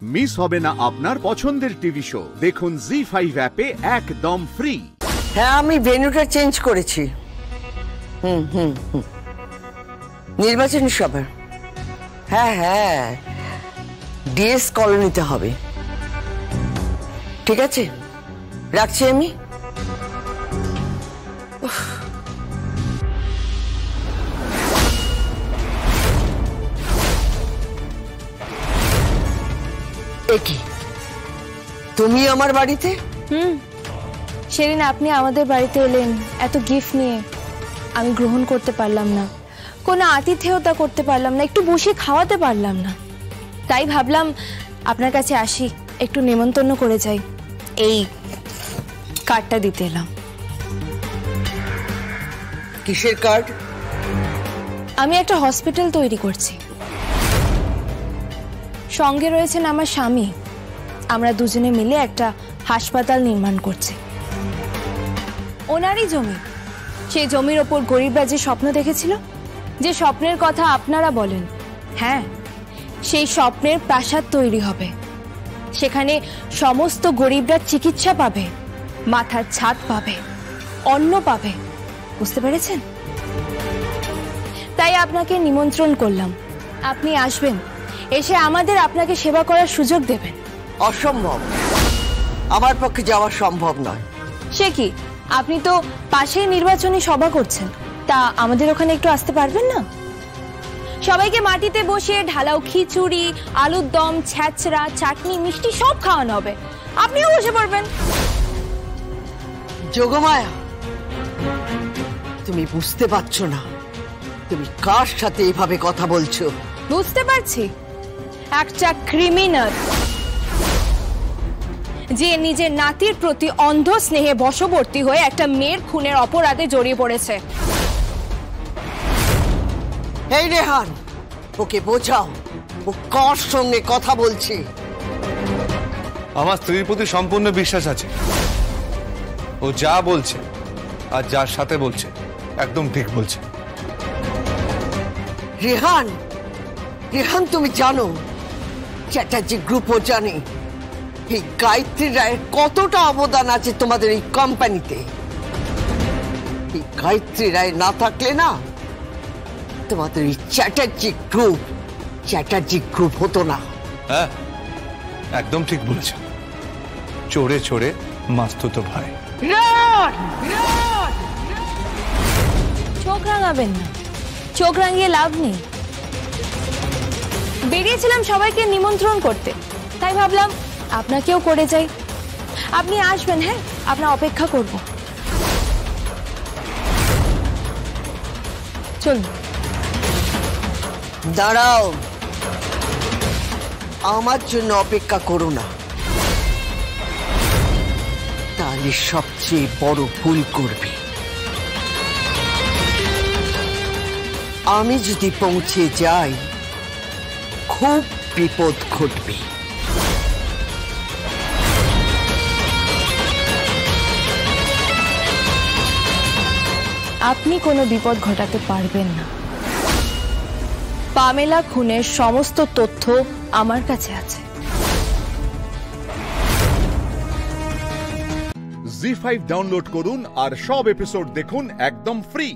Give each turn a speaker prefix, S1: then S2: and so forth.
S1: Miss হবে না আপনার পছন্দের টিভি শো। দেখুন জি5 অ্যাপে একদম ফ্রি।
S2: হ্যাঁ, আমি ভেন্যুটা চেঞ্জ করেছি। নির্বাচনী সভা। হ্যাঁ, ডিএস কলোনিতে হবে। ঠিক আছে, রাখছি আমি। কি তুমি আমার বাড়িতে?
S3: সেদিন আপনি আমাদের বাড়িতে এলেন এত গিফট নিয়ে, আমি গ্রহণ করতে পারলাম না, কোনো আতিথেয়তা করতে পারলাম না, একটু বসে খাওয়াতে পারলাম না। তাই ভাবলাম আপনার কাছে আসি, একটু নেমন্তন্ন করে যাই। এই কার্ডটা দিতে এলাম।
S2: কিসের কার্ড?
S3: আমি একটা হসপিটাল তৈরি করছি, সঙ্গে রয়েছেন আমার স্বামী। আমরা দুজনে মিলে একটা হাসপাতাল নির্মাণ করছি। ওনারই জমি, সেই জমির ওপর গরিবরা যে স্বপ্ন দেখেছিল, যে স্বপ্নের কথা আপনারা বলেন, হ্যাঁ সেই স্বপ্নের প্রাসাদ তৈরি হবে। সেখানে সমস্ত গরিবরা চিকিৎসা পাবে, মাথার ছাদ পাবে, অন্ন পাবে। বুঝতে পেরেছেন? তাই আপনাকে নিমন্ত্রণ করলাম, আপনি আসবেন, এসে আমাদের আপনাকে সেবা করার সুযোগ দেবেন।
S2: অসম্ভব, আমার পক্ষে যাওয়া সম্ভব নয়।
S3: সে কি, আপনি তো পাশেই নির্বাচনী সভা করছেন, তা আমাদের ওখানে একটু আসতে পারবেন না? সবাইকে মাটিতে বসিয়ে ঢালাও খিচুড়ি, আলুর দম, ছ্যাঁচড়া, চাটনি, মিষ্টি সব খাওয়ানো হবে, আপনিও বসে পড়বেন।
S2: যোগমায়া, তুমি বুঝতে পারছো না তুমি কার সাথে এইভাবে কথা বলছো?
S3: বুঝতে পারছি, একটা ক্রিমিনাল যে নিজের নাতির প্রতি অন্ধ স্নেহে বশবর্তী হয়ে একটা মেয়ের খুনের অপরাধে জড়িয়ে পড়েছে।
S2: এই রেহান, ওকে বোঝাও ও কার সঙ্গে কথা বলছে।
S4: আমার স্ত্রীর প্রতি সম্পূর্ণ বিশ্বাস আছে। ও যা বলছে আর যার সাথে বলছে একদম ঠিক বলছে।
S2: রেহান, রেহান তুমি জানো চ্যাটার্জি গ্রুপও জানে এই গায়ত্রী রায়ের কতটা অবদান আছে তোমাদের এই কোম্পানিতে। এই গায়ত্রী রায় না থাকলে না তোমাদের এই চ্যাটার্জি গ্রুপ হতো না।
S4: হ্যাঁ, একদম ঠিক বলেছেন। চোরে চোরে মাস্তুতো ভাই।
S3: চোখ রাঙাবেন না, চোখ রাঙিয়ে লাভ নেই। বেরিয়েছিলাম সবাইকে নিমন্ত্রণ করতে, তাই ভাবলাম আপনাকেও করে যাই। আপনি আসবেন, হ্যাঁ আপনার অপেক্ষা করব। চলুন।
S2: দাঁড়াও, আমার জন্য অপেক্ষা করো না, তাহলে সবচেয়ে বড় ভুল করবে। আমি যদি পৌঁছে যাই খুব বিপদ ঘটবে।
S3: আপনি কোনো বিপদ ঘটাতে পারবেন না। পামেলা খুনের সমস্ত তথ্য আমার কাছে আছে।
S1: জি5 ডাউনলোড করুন আর সব এপিসোড দেখুন একদম ফ্রি।